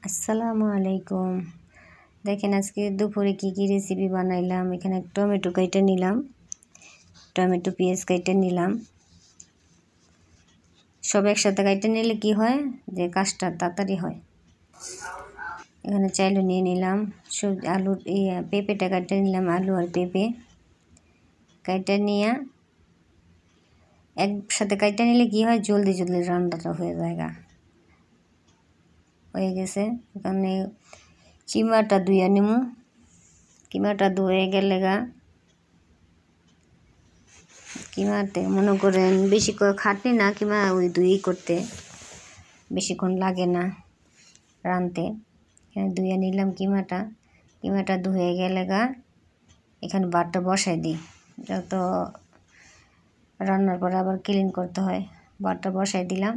আসসালামু আলাইকুম। দেখেন আজকে দুপুরে কি রেসিপি বানাইলাম। এখানে টমেটো কেটে নিলাম, টমেটো পেঁয়াজ কেটে নিলাম। সব একসাথে কেটে নিলে কি হয় যে কাজটা তাড়াতাড়ি হয়। এখানে চাইলে নিয়ে নিলাম, আলু পেঁপেটা কেটে নিলাম, আলু আর পেঁপে কেটে নিয়ে একসাথে কেটে নিলে কি হয় জলদি রান্নাটা হয়ে যায়। হয়ে গেছে। এখানে চিমাটা ধুয়ে নিমু, কিমাটা ধুয়ে গেলে কিমাতে মনে করেন বেশি করে খাটনি না, কিমা ওই ধুয়েই করতে বেশিক্ষণ লাগে না রাঁধতে। এখানে ধুয়ে নিলাম কিমাটা ধুয়ে গেলে এখানে ভাতটা বসাই দিই, যত রান্নার পরে আবার ক্লিন করতে হয়। ভাতটা বসাই দিলাম,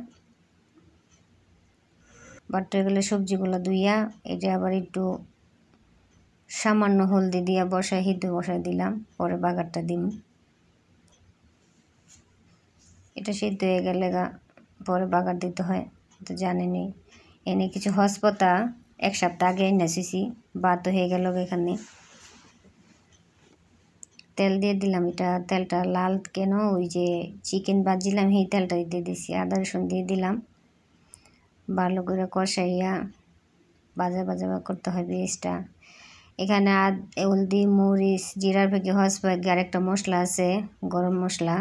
ভাতটা গেলে সবজিগুলো ধুইয়া এটা আবার একটু সামান্য হলদি দিয়া বসাই দিলাম, পরে বাগারটা দিম। এটা সিদ্ধ হয়ে গেলে পরে বাগার দিতে হয়, তো জানেনি। এনে কিছু হসপাতা এক সপ্তাহ আগে এনেছি, ভাত হয়ে গেল। এখানে তেল দিয়ে দিলাম, এটা তেলটা লাল কেন, ওই যে চিকেন ভাজিলাম সেই তেলটা দিয়ে দিছি। আদা রসুন দিয়ে দিলাম, ভালো করে কষাইয়া ভাজা করতে হয় পেঁয়াজটা। এখানে হলদি, মরিচ, জিরার ভেগে হসপাগে আর একটা মশলা আছে গরম মশলা,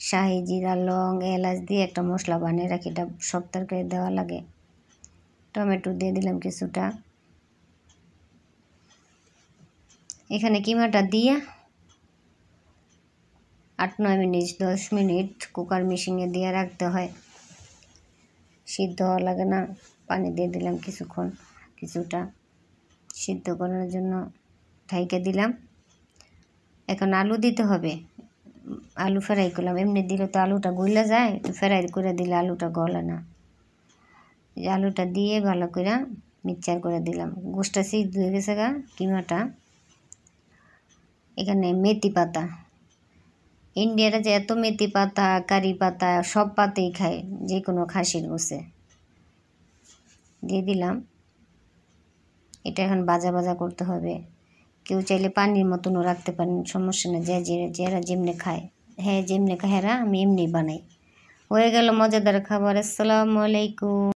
শাহি জিরা, লং, এলাচ দিয়ে একটা মশলা বানিয়ে রাখি, এটা সব তরকারি দেওয়া লাগে। টমেটো দিয়ে দিলাম কিছুটা। এখানে কিমাটা দিয়ে 8-9 মিনিট 10 মিনিট কুকার মেশিনে দিয়ে রাখতে হয়, সিদ্ধ হওয়া লাগে না। পানি দিয়ে দিলাম কিছুটা সিদ্ধ করার জন্য ঢাইকে দিলাম। এখন আলু দিতে হবে, আলু ফ্রাই করলাম। এমনি দিলে তো আলুটা গলে যায়, একটু ফ্রাই করে দিলে আলুটা গলে না। আলুটা দিয়ে ভালো করে মিক্সচার করে দিলাম। গোশটা সিদ্ধ হয়ে গেছে কিমাটা। এখানে মেথি পাতা, ইন্ডিয়ারা যে এত মেথি পাতা, কারি পাতা সব পাতেই খায়, যে কোনো খাসির গোশে দিয়ে দিলাম। এটা এখন ভাজা করতে হবে। কেউ চাইলে পানির মতনও রাখতে পারেন, সমস্যা নেই। যারা যেমনি খায়, যেমনি খায় আমি এমনি বানাই। হয়ে গেল মজাদার খাবার। আসসালামু আলাইকুম।